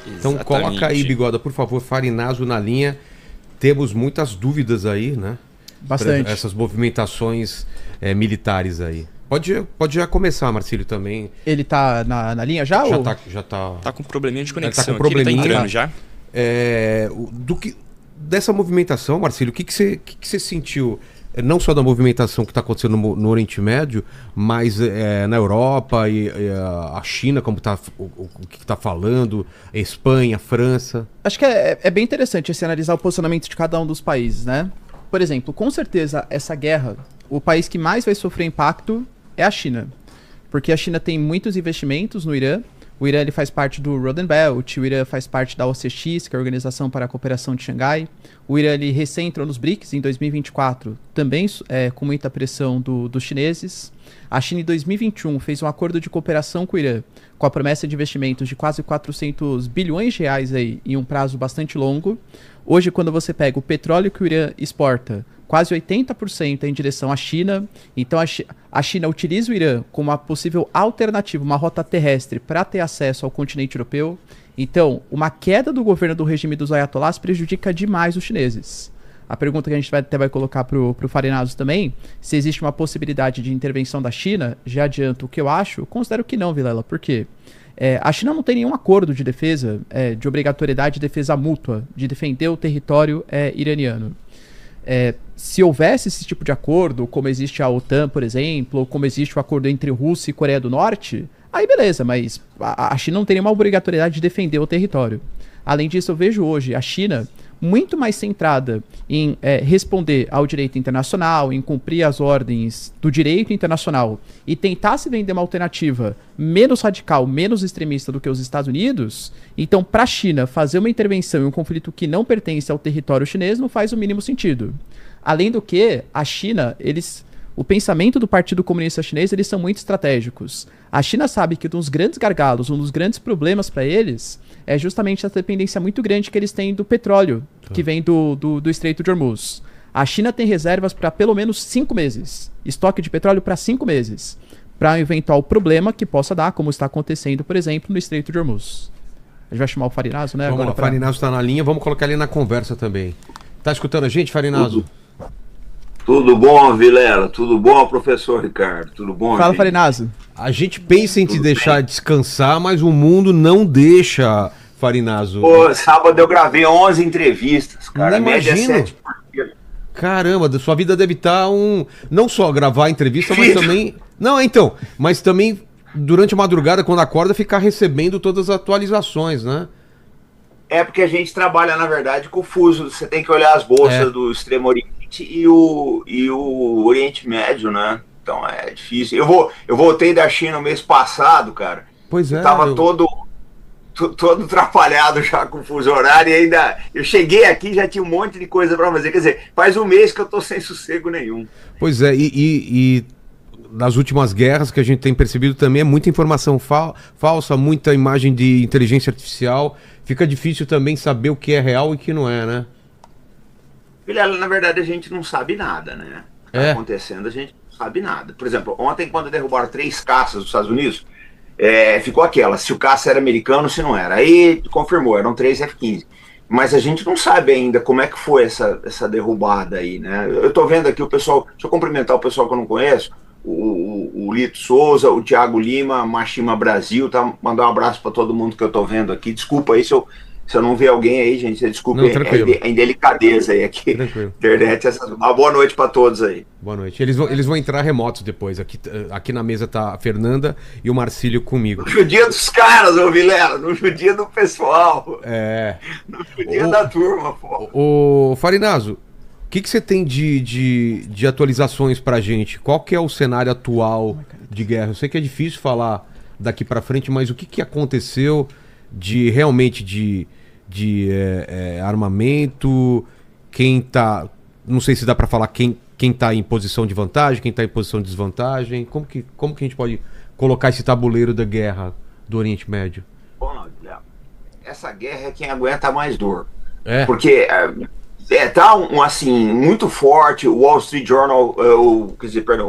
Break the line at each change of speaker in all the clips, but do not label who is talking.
Então coloca aí, Bigoda, por favor, Farinazo na linha. Temos muitas dúvidas aí, né?
Bastante.
Essas movimentações militares aí. Pode já começar, Marcílio, também.
Ele tá na linha já?
Já tá.
Tá com probleminha de conexão.
Tá com probleminha.
Ele tá entrando já.
Dessa movimentação, Marcílio, o que você sentiu? Não só da movimentação que está acontecendo no Oriente Médio, mas na Europa e a China, como o que está falando, a Espanha, a França.
Acho que é bem interessante esse analisar o posicionamento de cada um dos países, né? Por exemplo, com certeza essa guerra, o país que mais vai sofrer impacto é a China. Porque a China tem muitos investimentos no Irã. O Irã ele faz parte do Roden Belt, o Irã faz parte da OCX, que é a Organização para a Cooperação de Xangai. O Irã ele recém entrou nos BRICS em 2024, também com muita pressão dos chineses. A China em 2021 fez um acordo de cooperação com o Irã, com a promessa de investimentos de quase 400 bilhões de reais aí, em um prazo bastante longo. Hoje, quando você pega o petróleo que o Irã exporta, quase 80% é em direção à China. Então a China utiliza o Irã como uma possível alternativa, uma rota terrestre para ter acesso ao continente europeu. Então, uma queda do governo do regime dos ayatollahs prejudica demais os chineses. A pergunta que a gente até vai colocar para o Farinazo também, se existe uma possibilidade de intervenção da China, já adianto o que eu acho, considero que não, Vilela. Por quê? A China não tem nenhum acordo de defesa, de obrigatoriedade de defesa mútua, de defender o território iraniano. Se houvesse esse tipo de acordo, como existe a OTAN, por exemplo, ou como existe o acordo entre Rússia e Coreia do Norte, aí beleza, mas a China não tem nenhuma obrigatoriedade de defender o território. Além disso, eu vejo hoje a China muito mais centrada em responder ao direito internacional, em cumprir as ordens do direito internacional e tentar se vender uma alternativa menos radical, menos extremista do que os Estados Unidos. Então, para a China fazer uma intervenção em um conflito que não pertence ao território chinês não faz o mínimo sentido. Além do que, a China, o pensamento do Partido Comunista Chinês, eles são muito estratégicos. A China sabe que um dos grandes gargalos, um dos grandes problemas para eles é justamente a dependência muito grande que eles têm do petróleo, que vem do Estreito de Hormuz. A China tem reservas para pelo menos 5 meses, estoque de petróleo para 5 meses, para um eventual problema que possa dar, como está acontecendo, por exemplo, no Estreito de Hormuz. A gente vai chamar o Farinazo, né?
Vamos lá, o Farinazo está na linha, vamos colocar ele na conversa também. Tá escutando a gente, Farinazo?
Tudo bom, Vilela? Tudo bom, professor Ricardo? Tudo bom,
Fala,
gente?
Farinazo.
A gente pensa em te deixar descansar, mas o mundo não deixa, Farinazo.
Pô, sábado eu gravei 11 entrevistas, cara.
Não
Média
imagino.
7 por dia.
Caramba, sua vida deve estar não só gravar entrevista, mas também... Não, então, mas também durante a madrugada, quando acorda, ficar recebendo todas as atualizações, né?
É porque a gente trabalha, na verdade, com o fuso. Você tem que olhar as bolsas do Extremo Oriente e o Oriente Médio, né? Então é difícil. Eu voltei da China no mês passado, cara.
Pois é.
Eu tava todo atrapalhado já com o fuso horário e ainda... Eu cheguei aqui e já tinha um monte de coisa para fazer. Quer dizer, faz um mês que eu tô sem sossego nenhum.
Pois é, e nas últimas guerras que a gente tem percebido também é muita informação falsa, muita imagem de inteligência artificial. Fica difícil também saber o que é real e o que não é, né?
Vilela, na verdade a gente não sabe nada, né? O que tá acontecendo, a gente não sabe nada. Por exemplo, ontem quando derrubaram 3 caças dos Estados Unidos, ficou aquela, se o caça era americano, se não era. Aí confirmou, eram 3 F-15. Mas a gente não sabe ainda como é que foi essa derrubada aí, né? Eu tô vendo aqui o pessoal, deixa eu cumprimentar o pessoal que eu não conheço, o Lito Souza, o Thiago Lima, Mashima Brasil, tá? Mandar um abraço para todo mundo que eu tô vendo aqui. Desculpa aí se eu não ver alguém aí, gente, desculpa a indelicadeza aí aqui.
Tranquilo.
Internet, uma boa noite para todos aí.
Boa noite. Eles vão entrar remotos depois. Aqui na mesa tá a Fernanda e o Marcílio comigo.
No judia dos caras, ô Vilela, no judia do pessoal. No judia da turma, pô.
Ô Farinazo, o que você tem de atualizações pra gente? Qual que é o cenário atual de guerra? Eu sei que é difícil falar daqui pra frente, mas o que aconteceu realmente de armamento? Quem tá... Não sei se dá pra falar quem tá em posição de vantagem, quem tá em posição de desvantagem. Como que a gente pode colocar esse tabuleiro da guerra do Oriente Médio?
Bom, essa guerra é quem aguenta mais dor.
Porque...
tá assim, muito forte. O Wall Street Journal, o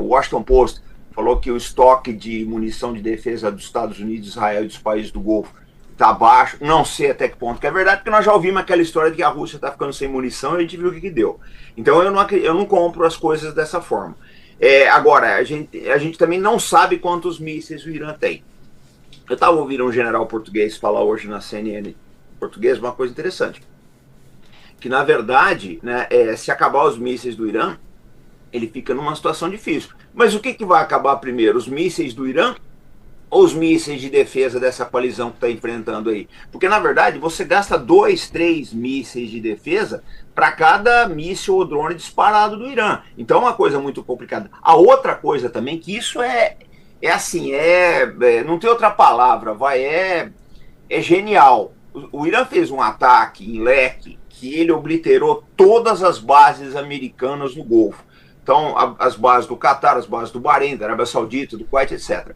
Washington Post falou que o estoque de munição de defesa dos Estados Unidos, Israel e dos países do Golfo tá baixo, não sei até que ponto que é verdade, porque nós já ouvimos aquela história de que a Rússia tá ficando sem munição e a gente viu o que deu. Então eu não compro as coisas dessa forma. Agora, a gente também não sabe quantos mísseis o Irã tem. Eu estava ouvindo um general português falar hoje na CNN português uma coisa interessante. Que, na verdade, né, se acabar os mísseis do Irã, ele fica numa situação difícil. Mas o que vai acabar primeiro? Os mísseis do Irã ou os mísseis de defesa dessa coalizão que está enfrentando aí? Porque, na verdade, você gasta 2, 3 mísseis de defesa para cada míssil ou drone disparado do Irã. Então é uma coisa muito complicada. A outra coisa também, que isso não tem outra palavra, é genial. O Irã fez um ataque em leque que ele obliterou todas as bases americanas no Golfo. Então, as bases do Catar, as bases do Bahrein, da Arábia Saudita, do Kuwait, etc.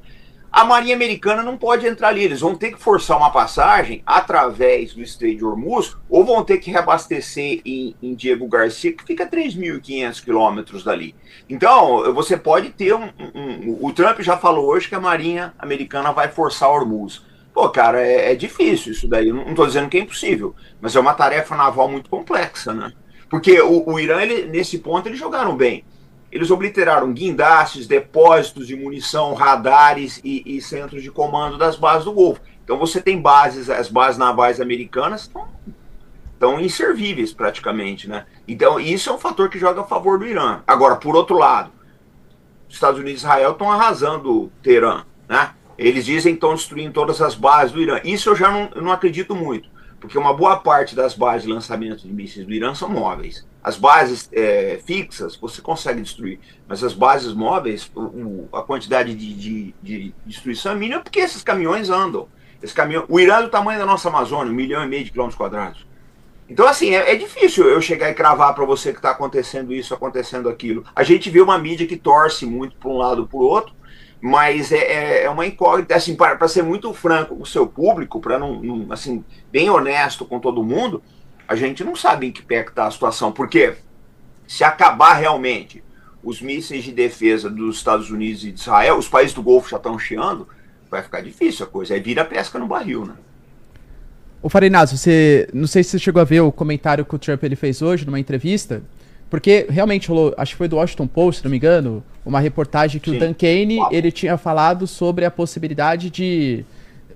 A Marinha Americana não pode entrar ali, eles vão ter que forçar uma passagem através do Estreito de Hormuz, ou vão ter que reabastecer em Diego Garcia, que fica a 3.500 quilômetros dali. Então, você pode ter o Trump já falou hoje que a Marinha Americana vai forçar Hormuz. Pô, cara, é difícil isso daí, não estou dizendo que é impossível, mas é uma tarefa naval muito complexa, né? Porque o Irã, nesse ponto, eles jogaram bem. Eles obliteraram guindastes, depósitos de munição, radares e centros de comando das bases do Golfo. Então você tem as bases navais americanas estão inservíveis praticamente, né? Então isso é um fator que joga a favor do Irã. Agora, por outro lado, os Estados Unidos e Israel estão arrasando Teherã, né? Eles dizem que estão destruindo todas as bases do Irã. Isso eu já não acredito muito, porque uma boa parte das bases de lançamento de mísseis do Irã são móveis. As bases fixas você consegue destruir, mas as bases móveis, a quantidade de destruição é mínima porque esses caminhões andam. O Irã é do tamanho da nossa Amazônia, 1,5 milhão de quilômetros quadrados. Então, assim, é difícil eu chegar e cravar para você que está acontecendo isso, acontecendo aquilo. A gente vê uma mídia que torce muito para um lado ou para o outro, mas é uma incógnita, assim, para ser muito franco com o seu público, para assim, bem honesto com todo mundo, a gente não sabe em que pé que está a situação, porque se acabar realmente os mísseis de defesa dos Estados Unidos e de Israel, os países do Golfo já estão chiando, vai ficar difícil a coisa, aí vira pesca no barril, né?
Ô Farinazzo, não sei se você chegou a ver o comentário que o Trump ele fez hoje numa entrevista, porque realmente rolou, acho que foi do Washington Post, se não me engano, uma reportagem que o Dan Kane, ele tinha falado sobre a possibilidade de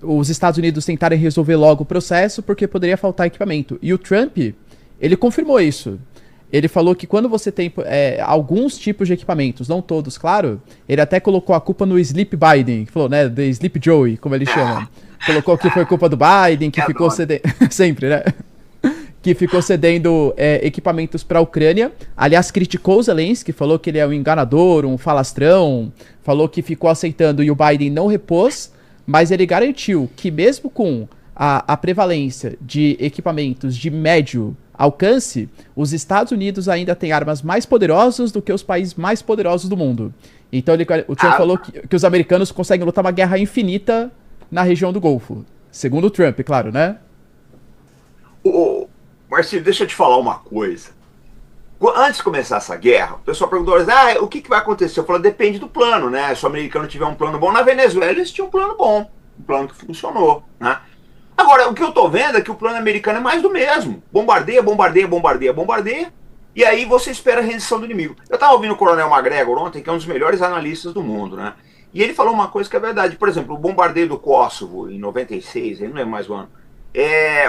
os Estados Unidos tentarem resolver logo o processo porque poderia faltar equipamento. E o Trump, ele confirmou isso. Ele falou que quando você tem alguns tipos de equipamentos, não todos, claro, ele até colocou a culpa no Sleep Biden, que falou, né, the Sleep Joey, como ele chama. Colocou que foi culpa do Biden, que ficou cedendo... Sempre, né? Que ficou cedendo equipamentos para a Ucrânia. Aliás, criticou o Zelensky, falou que ele é um enganador, um falastrão, falou que ficou aceitando e o Biden não repôs, mas ele garantiu que mesmo com a prevalência de equipamentos de médio alcance, os Estados Unidos ainda têm armas mais poderosas do que os países mais poderosos do mundo. Então o Trump falou que os americanos conseguem lutar uma guerra infinita na região do Golfo. Segundo o Trump, claro, né?
Marcelo, deixa eu te falar uma coisa. Antes de começar essa guerra, o pessoal perguntou, o que vai acontecer? Eu falei, depende do plano, né? Se o americano tiver um plano bom, na Venezuela eles tinham um plano bom, um plano que funcionou, né? Agora, o que eu tô vendo é que o plano americano é mais do mesmo. Bombardeia, bombardeia, bombardeia, bombardeia, e aí você espera a rendição do inimigo. Eu tava ouvindo o Coronel McGregor ontem, que é um dos melhores analistas do mundo, né? E ele falou uma coisa que é verdade. Por exemplo, o bombardeio do Kosovo, em 96, eu não lembro mais o ano.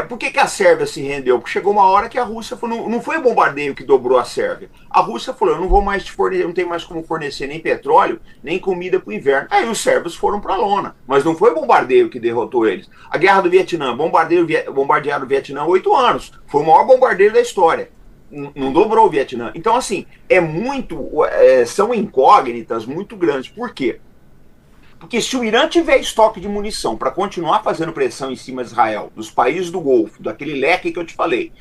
Por que a Sérvia se rendeu? Porque chegou uma hora que a Rússia falou, não foi o bombardeio que dobrou a Sérvia. A Rússia falou, eu não vou mais te fornecer, não tenho mais como fornecer nem petróleo, nem comida para o inverno. Aí os sérvios foram para a lona. Mas não foi o bombardeio que derrotou eles. A guerra do Vietnã, bombardearam o Vietnã 8 anos. Foi o maior bombardeio da história. Não dobrou o Vietnã. Então, assim, são incógnitas muito grandes. Por quê? Porque se o Irã tiver estoque de munição para continuar fazendo pressão em cima de Israel, dos países do Golfo, daquele leque que eu te falei,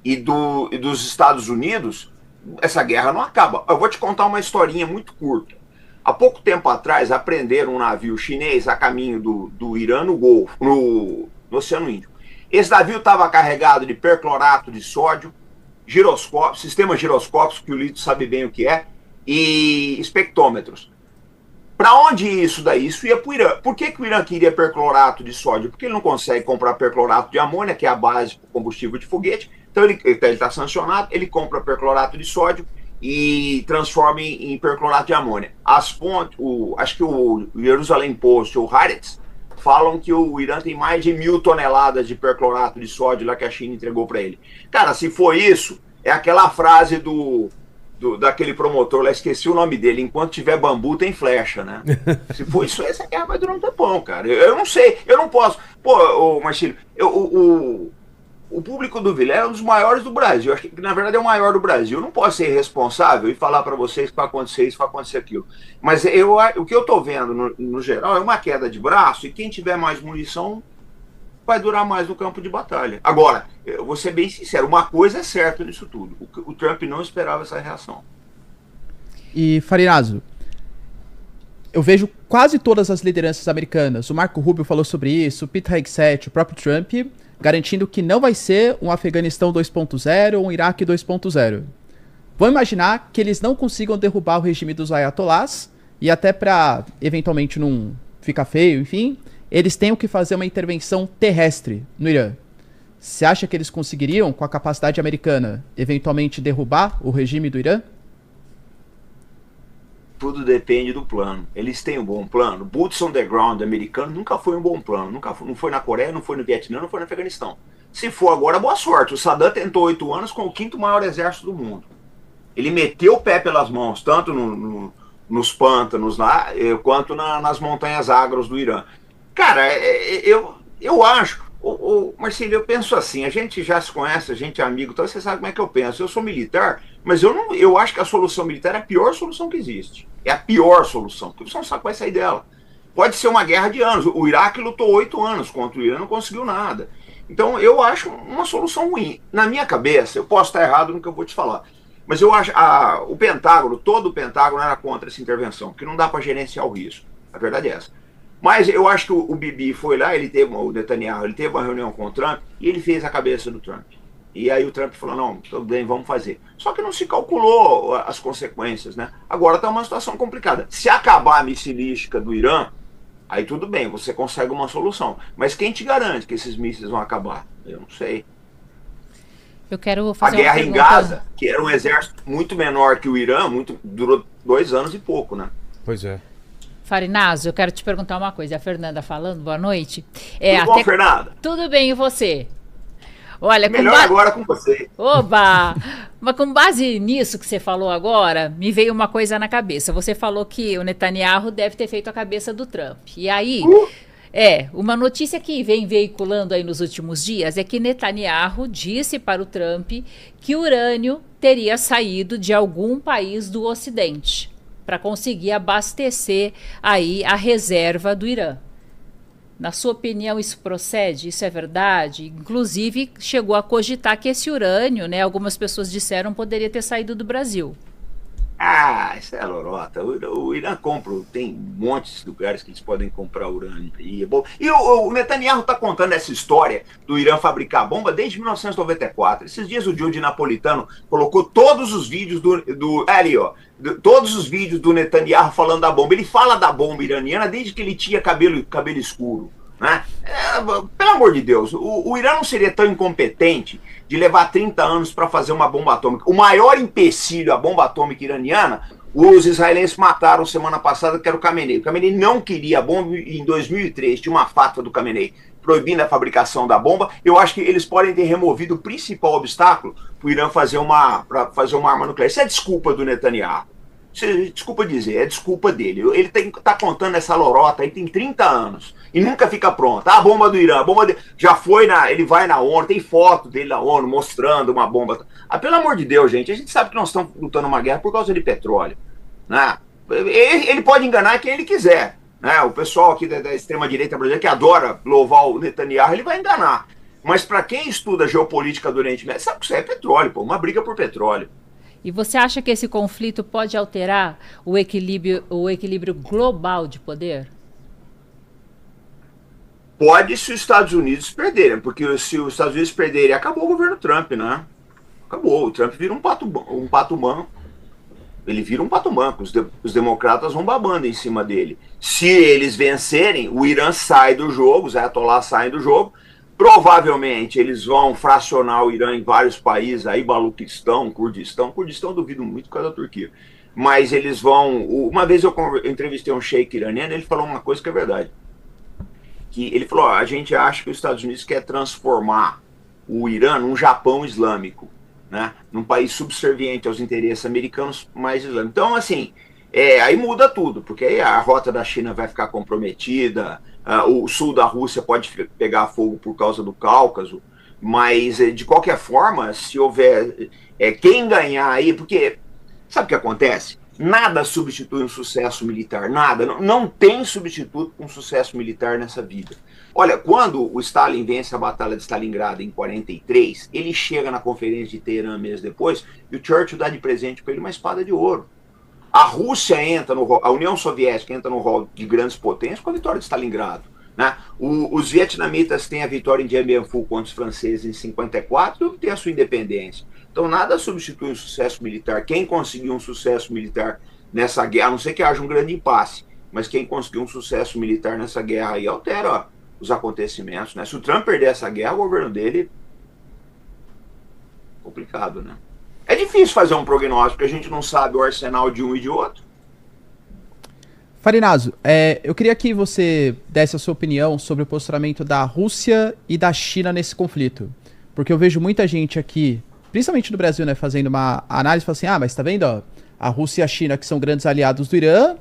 e dos Estados Unidos, essa guerra não acaba. Eu vou te contar uma historinha muito curta. Há pouco tempo atrás, apreenderam um navio chinês a caminho do Irã no Golfo, no Oceano Índico. Esse navio estava carregado de perclorato de sódio, sistema giroscópios, que o Lito sabe bem o que é, e espectrômetros. Para onde ia isso daí? Isso ia para o Irã. Por que o Irã queria perclorato de sódio? Porque ele não consegue comprar perclorato de amônia, que é a base do combustível de foguete. Então ele está sancionado, ele compra perclorato de sódio e transforma em perclorato de amônia. As fontes, acho que o Jerusalem Post ou o Haaretz falam que o Irã tem mais de 1.000 toneladas de perclorato de sódio lá que a China entregou para ele. Cara, se for isso, é aquela frase daquele promotor lá, esqueci o nome dele, enquanto tiver bambu tem flecha, né? Se for isso, essa guerra vai durar um tempão, cara. Eu não sei, eu não posso. Pô, Marcílio, o público do Vilela é um dos maiores do Brasil. Acho que, na verdade, é o maior do Brasil. Eu não posso ser irresponsável e falar para vocês que vai acontecer isso, vai acontecer aquilo. Mas o que eu tô vendo, no geral, é uma queda de braço e quem tiver mais munição vai durar mais no campo de batalha. Agora, eu vou ser bem sincero, uma coisa é certa nisso tudo. O Trump não esperava essa reação.
E, Farinazo, eu vejo quase todas as lideranças americanas, o Marco Rubio falou sobre isso, o Pete Hegseth, o próprio Trump, garantindo que não vai ser um Afeganistão 2.0 ou um Iraque 2.0. Vamos imaginar que eles não consigam derrubar o regime dos ayatolás e até para, eventualmente, não ficar feio, enfim, eles tenham que fazer uma intervenção terrestre no Irã. Você acha que eles conseguiriam, com a capacidade americana, eventualmente derrubar o regime do Irã?
Tudo depende do plano. Eles têm um bom plano. Boots on the ground americano nunca foi um bom plano. Não foi na Coreia, não foi no Vietnã, não foi no Afeganistão. Se for agora, boa sorte. O Saddam tentou 8 anos com o 5º maior exército do mundo. Ele meteu o pé pelas mãos, tanto nos pântanos lá, quanto nas montanhas agras do Irã. Cara, eu acho... Marcílio, eu penso assim, a gente já se conhece, a gente é amigo, então você sabe como é que eu penso. Eu sou militar, mas eu acho que a solução militar é a pior solução que existe. É a pior solução, porque você não sabe que vai sair dela. Pode ser uma guerra de anos. O Iraque lutou 8 anos contra o Irã, não conseguiu nada. Então eu acho uma solução ruim. Na minha cabeça, eu posso estar errado no que eu vou te falar, mas eu acho o Pentágono, todo o Pentágono era contra essa intervenção, porque não dá para gerenciar o risco. A verdade é essa. Mas eu acho que o Bibi foi lá, o Netanyahu, ele teve uma reunião com o Trump e ele fez a cabeça do Trump. E aí o Trump falou, não, tudo bem, vamos fazer. Só que não se calculou as consequências, né? Agora está uma situação complicada. Se acabar a missilística do Irã, aí tudo bem, você consegue uma solução. Mas quem te garante que esses mísseis vão acabar? Eu não sei.
Eu quero fazer
a guerra em Gaza, que era um exército muito menor que o Irã, durou 2 anos e pouco, né?
Pois é.
Farinazo, eu quero te perguntar uma coisa. A Fernanda falando, boa noite.
Tudo bom, Fernanda?
Tudo bem, e você? Olha,
melhor agora com você.
Oba! Mas com base nisso que você falou agora, me veio uma coisa na cabeça. Você falou que o Netanyahu deve ter feito a cabeça do Trump. E aí, uma notícia que vem veiculando aí nos últimos dias é que Netanyahu disse para o Trump que o urânio teria saído de algum país do Ocidente para conseguir abastecer aí a reserva do Irã. Na sua opinião, isso procede? Isso é verdade? Inclusive, chegou a cogitar que esse urânio, né, algumas pessoas disseram, poderia ter saído do Brasil.
Ah, isso é lorota. O Irã compra, tem montes de lugares que eles podem comprar urânio. E, é bom. E o Netanyahu está contando essa história do Irã fabricar bomba desde 1994. Esses dias o Giorgio Napolitano colocou todos os vídeos todos os vídeos do Netanyahu falando da bomba. Ele fala da bomba iraniana desde que ele tinha cabelo escuro. Né? Pelo amor de Deus, o Irã não seria tão incompetente de levar 30 anos para fazer uma bomba atômica. O maior empecilho à bomba atômica iraniana, os israelenses mataram semana passada, que era o Khamenei. O Khamenei não queria a bomba e em 2003 tinha uma fatwa do Khamenei proibindo a fabricação da bomba. Eu acho que eles podem ter removido o principal obstáculo para o Irã fazer uma arma nuclear. Isso é desculpa do Netanyahu. Desculpa dizer, é desculpa dele. Ele tá contando essa lorota aí tem 30 anos e nunca fica pronta. A bomba do Irã, já foi ele vai na ONU, tem foto dele na ONU mostrando uma bomba. Pelo amor de Deus, gente, a gente sabe que nós estamos lutando uma guerra por causa de petróleo, né? Ele pode enganar quem ele quiser, né? O pessoal aqui da extrema-direita brasileira que adora louvar o Netanyahu, ele vai enganar. Mas para quem estuda geopolítica do Oriente Médio, sabe que isso é petróleo, uma briga por petróleo.
E você acha que esse conflito pode alterar o equilíbrio global de poder?
Pode, se os Estados Unidos perderem, porque se os Estados Unidos perderem, acabou o governo Trump, né? Acabou, o Trump vira um pato humano. Ele vira um pato-manco. Os democratas vão babando em cima dele. Se eles vencerem, o Irã sai do jogo, os ayatollahs saem do jogo. Provavelmente eles vão fracionar o Irã em vários países, aí Baluquistão, Kurdistão. Kurdistão duvido muito por causa da Turquia. Mas eles vão... Uma vez eu entrevistei um sheik iraniano, ele falou uma coisa que é verdade. Que ele falou, a gente acha que os Estados Unidos quer transformar o Irã num Japão islâmico, né? Num país subserviente aos interesses americanos mais islâmicos. Então, assim, aí muda tudo, porque aí a rota da China vai ficar comprometida, o sul da Rússia pode pegar fogo por causa do Cáucaso, mas, de qualquer forma, se houver quem ganhar aí, porque sabe o que acontece? Nada substitui um sucesso militar, nada, não tem substituto para um sucesso militar nessa vida. Olha, quando o Stalin vence a Batalha de Stalingrado em 43, ele chega na Conferência de Teherã meses depois e o Churchill dá de presente para ele uma espada de ouro. A Rússia entra no rol, a União Soviética entra no rol de grandes potências com a vitória de Stalingrado, né? Os vietnamitas têm a vitória em Dien Bien Phu contra os franceses em 54 e obtêm a sua independência. Então nada substitui um sucesso militar. Quem conseguiu um sucesso militar nessa guerra, a não ser que haja um grande impasse, mas quem conseguiu um sucesso militar nessa guerra aí altera os acontecimentos, né? Se o Trump perder essa guerra, o governo dele... complicado, né? É difícil fazer um prognóstico, porque a gente não sabe o arsenal de um e de outro.
Farinazo, eu queria que você desse a sua opinião sobre o posicionamento da Rússia e da China nesse conflito. Porque eu vejo muita gente aqui, principalmente no Brasil, né, fazendo uma análise, falando assim, mas tá vendo, ó, a Rússia e a China, que são grandes aliados do Irã,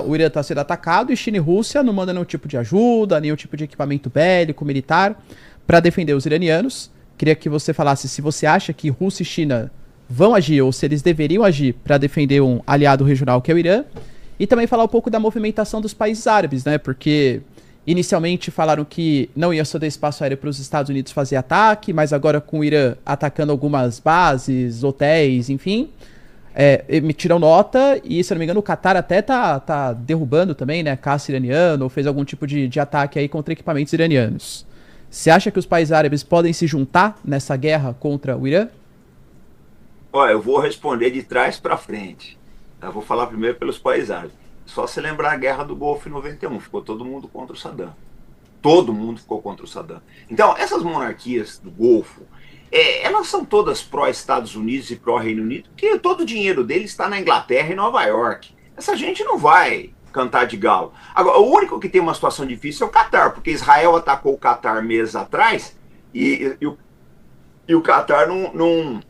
o Irã tá sendo atacado, e China e Rússia não mandam nenhum tipo de ajuda, nenhum tipo de equipamento bélico, militar, para defender os iranianos. Queria que você falasse se você acha que Rússia e China vão agir, ou se eles deveriam agir para defender um aliado regional que é o Irã, e também falar um pouco da movimentação dos países árabes, né, porque inicialmente falaram que não ia ceder espaço aéreo para os Estados Unidos fazer ataque, mas agora com o Irã atacando algumas bases, hotéis, enfim, emitiram nota, e se não me engano o Qatar até tá derrubando também, né, caça iraniano, ou fez algum tipo de ataque aí contra equipamentos iranianos. Você acha que os países árabes podem se juntar nessa guerra contra o Irã?
Olha, eu vou responder de trás para frente. Eu vou falar primeiro pelos países árabes. Só se lembrar a guerra do Golfo em 91, ficou todo mundo contra o Saddam. Todo mundo ficou contra o Saddam. Então, essas monarquias do Golfo, elas são todas pró-Estados Unidos e pró-Reino Unido, porque todo o dinheiro deles está na Inglaterra e Nova York. Essa gente não vai cantar de galo. Agora, o único que tem uma situação difícil é o Catar, porque Israel atacou o Catar meses atrás e o Catar não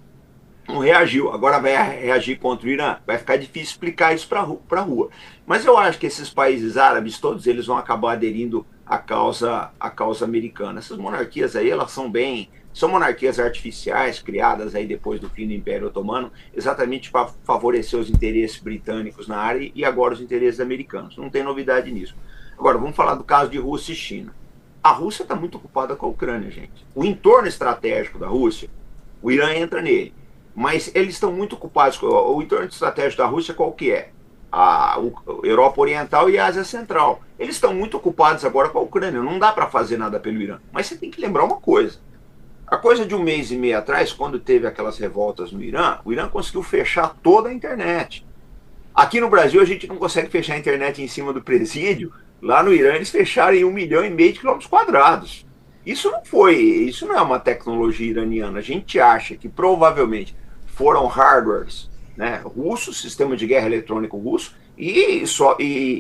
reagiu. Agora vai reagir contra o Irã. Vai ficar difícil explicar isso para a rua. Mas eu acho que esses países árabes, todos eles vão acabar aderindo à causa americana. Essas monarquias aí, elas são monarquias artificiais, criadas aí depois do fim do Império Otomano, exatamente para favorecer os interesses britânicos na área e agora os interesses americanos. Não tem novidade nisso. Agora, vamos falar do caso de Rússia e China. A Rússia está muito ocupada com a Ucrânia, gente. O entorno estratégico da Rússia, o Irã entra nele. Mas eles estão muito ocupados com o entorno estratégico da Rússia, qual que é? A Europa Oriental e a Ásia Central. Eles estão muito ocupados agora com a Ucrânia. Não dá para fazer nada pelo Irã. Mas você tem que lembrar uma coisa. A coisa de um mês e meio atrás, quando teve aquelas revoltas no Irã, o Irã conseguiu fechar toda a internet. Aqui no Brasil a gente não consegue fechar a internet em cima do presídio. Lá no Irã eles fecharam em 1,5 milhão de quilômetros quadrados. Isso não é uma tecnologia iraniana. A gente acha que provavelmente foram hardwares, né, russos, sistema de guerra eletrônico russo e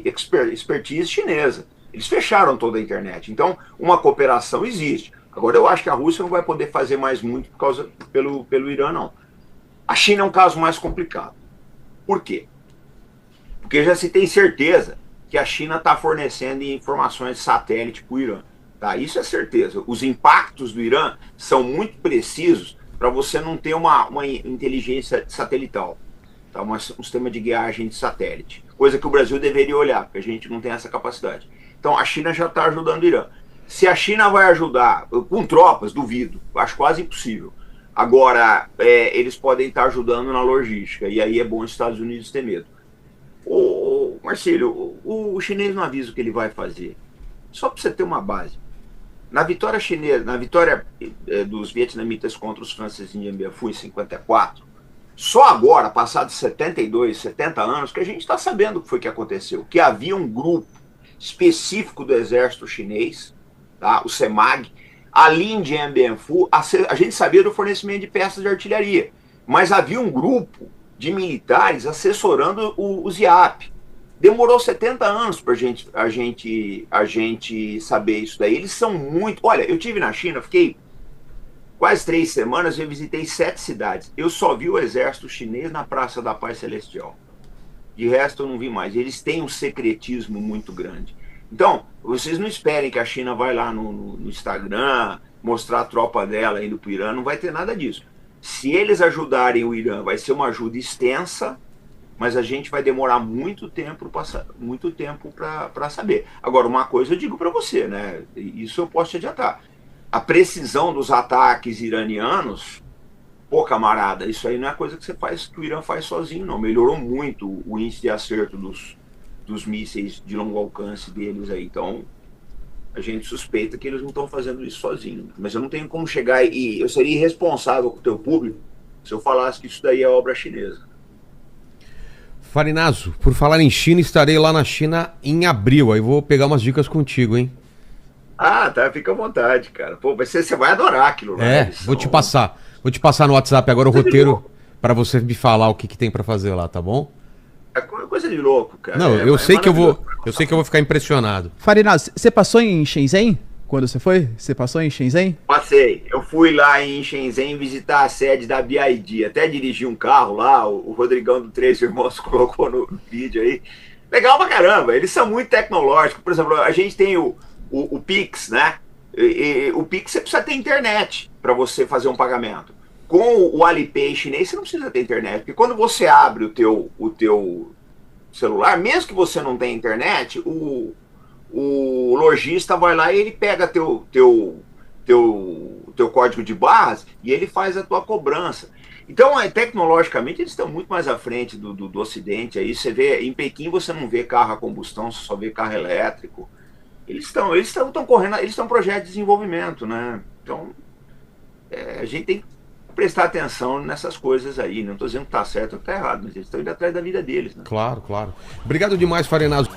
expertise chinesa. Eles fecharam toda a internet. Então, uma cooperação existe. Agora, eu acho que a Rússia não vai poder fazer mais muito pelo Irã, não. A China é um caso mais complicado. Por quê? Porque já se tem certeza que a China está fornecendo informações de satélite para o Irã. Tá? Isso é certeza. Os impactos do Irã são muito precisos para você não ter uma inteligência satelital, tá? Um sistema de guiagem de satélite. Coisa que o Brasil deveria olhar, porque a gente não tem essa capacidade. Então a China já está ajudando o Irã. Se a China vai ajudar com tropas, duvido. Acho quase impossível. Agora, eles podem estar ajudando na logística, e aí é bom os Estados Unidos ter medo. Marcílio, o chinês não avisa o que ele vai fazer. Só para você ter uma base. Na vitória chinesa, na vitória dos vietnamitas contra os franceses em Dien Bien Phu em 54, Só agora, passados 72, 70 anos, que a gente está sabendo o que foi que aconteceu. Que havia um grupo específico do exército chinês, tá? O CEMAG, ali em Dien Bien Phu, a gente sabia do fornecimento de peças de artilharia, mas havia um grupo de militares assessorando o ZIAP. Demorou 70 anos para a gente saber isso daí. Eles são muito... Olha, eu tive na China, fiquei quase 3 semanas, eu visitei 7 cidades. Eu só vi o exército chinês na Praça da Paz Celestial. De resto, eu não vi mais. Eles têm um secretismo muito grande. Então, vocês não esperem que a China vai lá no Instagram mostrar a tropa dela indo para o Irã. Não vai ter nada disso. Se eles ajudarem o Irã, vai ser uma ajuda extensa, mas a gente vai demorar muito tempo para saber. Agora, uma coisa eu digo para você, né? Isso eu posso te adiantar. A precisão dos ataques iranianos, pô, camarada, isso aí não é coisa que o Irã faz sozinho, não. Melhorou muito o índice de acerto dos mísseis de longo alcance deles aí. Então, a gente suspeita que eles não estão fazendo isso sozinhos. Mas eu não tenho como chegar e eu seria irresponsável com o teu público se eu falasse que isso daí é obra chinesa.
Farinazo, por falar em China, estarei lá na China em abril. Aí vou pegar umas dicas contigo, hein?
Ah, tá, fica à vontade, cara. Pô, você vai adorar aquilo lá.
É, vou te passar no WhatsApp agora o roteiro para você me falar o que tem para fazer lá, tá bom?
É coisa de louco, cara.
Não, eu sei que eu vou ficar impressionado.
Farinazo, você passou em Shenzhen? Quando você foi? Você passou em Shenzhen?
Passei. Eu fui lá em Shenzhen visitar a sede da BYD. Até dirigi um carro lá, o Rodrigão do Três Irmãos colocou no vídeo aí. Legal pra caramba. Eles são muito tecnológicos. Por exemplo, a gente tem o Pix, né? O Pix você precisa ter internet para você fazer um pagamento. Com o Alipay chinês você não precisa ter internet, porque quando você abre o teu celular, mesmo que você não tenha internet, o lojista vai lá e ele pega teu código de barras e ele faz a tua cobrança. Então, tecnologicamente, eles estão muito mais à frente do Ocidente. Aí você vê, em Pequim você não vê carro a combustão, você só vê carro elétrico. Eles estão correndo, eles estão em projeto de desenvolvimento, né? Então, a gente tem que prestar atenção nessas coisas aí. Não estou dizendo que está certo ou que está errado, mas eles estão indo atrás da vida deles, né?
Claro, claro. Obrigado demais, Farinazo.